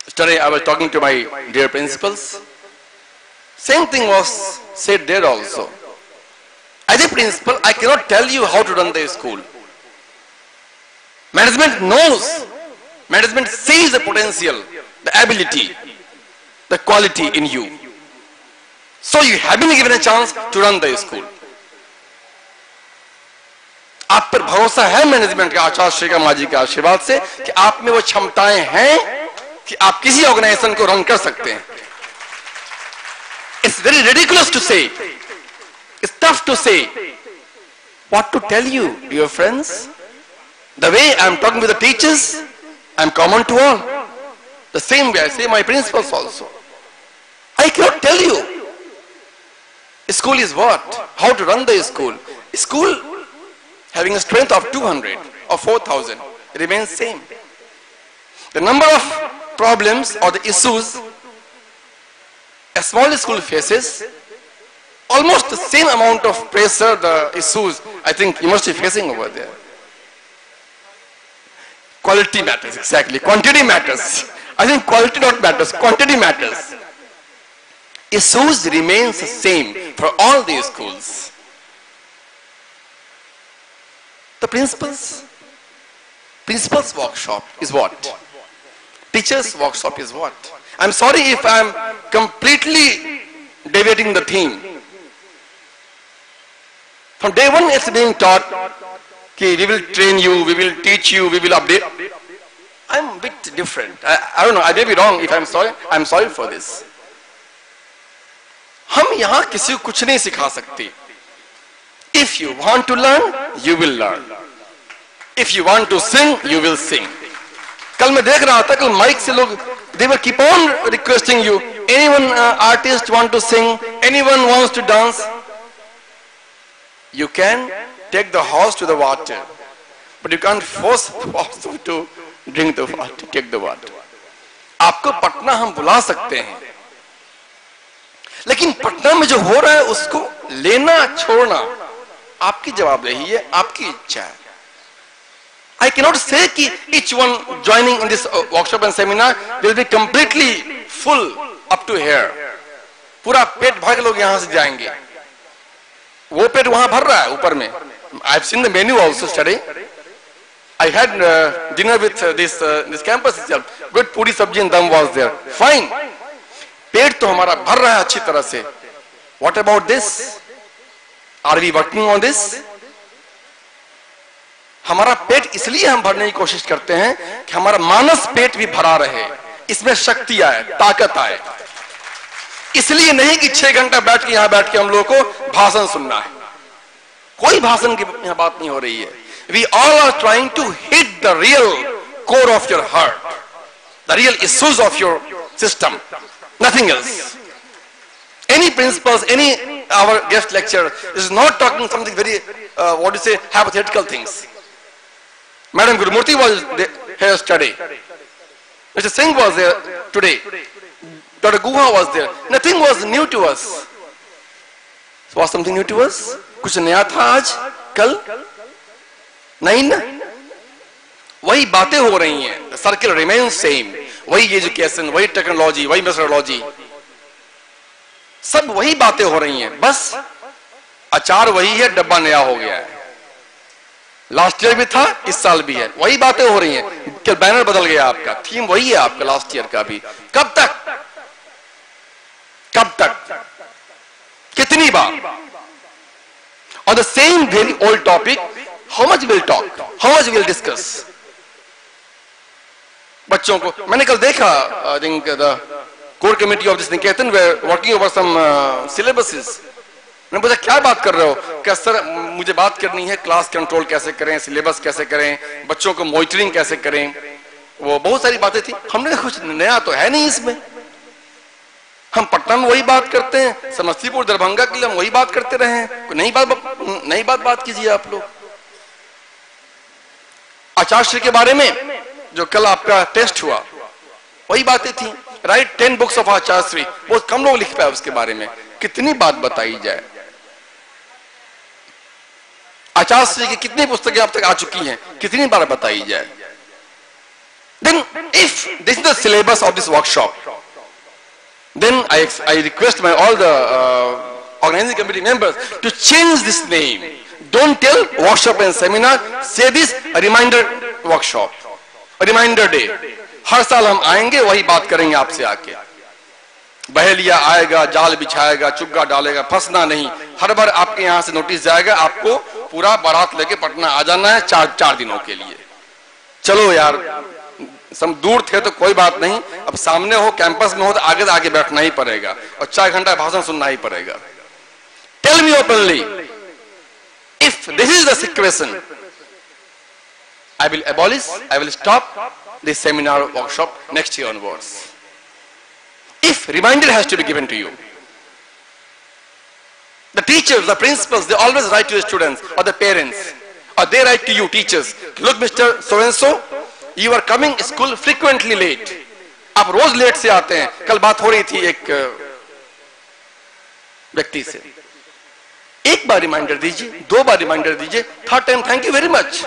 Yesterday I was talking to my dear principals. Same thing was said there also. As a principal, I cannot tell you how to run the school. Management knows. Management sees the potential, the ability, the quality in you. So you have been given a chance to run the school. आप पर भरोसा है management का, आचार्य श्री कामा जी के आशीर्वाद से, कि आप में वो क्षमताएं हैं कि आप किसी ऑर्गेनाइजेशन को रन कर सकते हैं. It's very ridiculous to say. It's tough to say. What to tell you, dear friends? The way I'm talking with the teachers, I'm common to all. The same way I say my principals also. I cannot tell you. School is what? How to run the school? School having a strength of 200 or 4,000 remains same. The number of problems or the issues a small school faces, almost the same amount of pressure, the issues I think you must be facing over there. Quality matters, exactly. Quantity matters. I think quality not matters, quantity matters. Issues remains the same for all these schools. The principal's workshop is what? Teacher's workshop is what? I'm sorry if I'm completely deviating the theme. From day one it's being taught, okay, we will train you, we will teach you, we will update. I'm a bit different. I don't know, I may be wrong. If I'm sorry for this. हम यहाँ किसी को कुछ नहीं सिखा सकते. If you want to learn, you will learn. If you want to sing, you will sing. कल मैं देख रहा था, कल माइक से लोग, they will keep on requesting you. Anyone artist want to sing? Anyone wants to dance? You can take the horse to the water, but you can't force the horse to drink the water, take the water. आपको पटना हम बुला सकते हैं, लेकिन पटना में जो हो रहा है उसको लेना छोड़ना आपकी जवाबदेही है, आपकी इच्छा है. I cannot say कि each one joining in this workshop and seminar will be completely full up to here. पूरा पेट भर के लोग यहाँ से जाएंगे. वो पेट वहाँ भर रहा है ऊपर में. I've seen the menu also today. I had dinner with this campus itself. Good puri sabji and dum was there. Fine. पेट तो हमारा भर रहा है अच्छी तरह से. What about this? Are we working on this? हमारा पेट इसलिए हम भरने की कोशिश करते हैं कि हमारा मानस पेट भी भरा रहे, इसमें शक्ति आए, ताकत आए. इसलिए नहीं कि 6 घंटा बैठ के यहां बैठ के हम लोगों को भाषण सुनना है. कोई भाषण की यहां बात नहीं हो रही है. We all are trying to hit the real core of your heart, the real issues of your system, nothing else. Any principals, any our guest lecturer is not talking something very what do you say, hypothetical things. Madam Gurumurthy was here today. Mr. Singh was there today. Dr. Guha was there. Nothing was new to us. Was something new to us? कुछ नया था आज, कल? नहीं ना? वही बातें हो रही हैं. The circle remains same. वही एजुकेशन, वही टेक्नोलॉजी, वही मेथोडोलॉजी, सब वही बातें हो रही हैं. बस अचार वही है, डब्बा नया हो गया है. लास्ट ईयर भी था, इस साल भी है. वही बातें हो रही हैं. क्या बैनर बदल गया आपका, थीम वही है आपका लास्ट ईयर का भी. कब तक, कब तक, कितनी बार on the same very old topic? How much we'll talk, how much we'll discuss? बच्चों को मैंने कल देखा, I think the core committee of this Niketan were working over some syllabuses. मैंने पूछा क्या बात कर रहे हो? क्या सर मुझे बात करनी है क्लास कंट्रोल कैसे करें, सिलेबस कैसे करें, बच्चों को मॉनिटरिंग कैसे करें. वो बहुत सारी बातें थी. हमने कुछ नया तो है नहीं इसमें. हम पटना में वही बात करते हैं, समस्तीपुर दरभंगा के लिए हम वही बात करते रहे हैं. कोई नई बात कीजिए आप लोग. आचार्य के बारे में जो कल आपका टेस्ट हुआ वही बातें थी. राइट 10 बुक्स ऑफ आचार्य, बहुत कम लोग लिख पाए उसके बारे में. कितनी बात बताई जाए. आचार्य की कितनी पुस्तकें अब तक आ चुकी हैं, कितनी बार बताई जाए. Then if this is the syllabus of this workshop, then I request all the organizing committee members to change this name. Don't tell workshop and seminar, say this a reminder workshop, a reminder day. हर साल हम आएंगे, वही बात करेंगे आपसे आके। बहेलिया आएगा, जाल बिछाएगा, चुग्गा डालेगा, फंसना नहीं। हर बार आपके यहां से नोटिस जाएगा, आपको पूरा बारात लेके पटना आ जाना है 4 दिनों के लिए। चलो यार, सब दूर थे तो कोई बात नहीं, अब सामने हो, कैंपस में हो तो आगे बैठना ही पड़ेगा और 4 घंटा भाषण सुनना ही पड़ेगा। Tell me openly, if this is the situation, I will abolish, I will stop this seminar workshop next year onwards. If reminder has to be given to you, the teachers, the principals, they always write to the students or the parents, or they write to you teachers, look Mr. So and so, you are coming school frequently late. आप रोज late से आते हैं। कल बात हो रही थी एक व्यक्ति से, एक बार रिमाइंडर दीजिए, 2 बार रिमाइंडर दीजिए, third time thank you very much.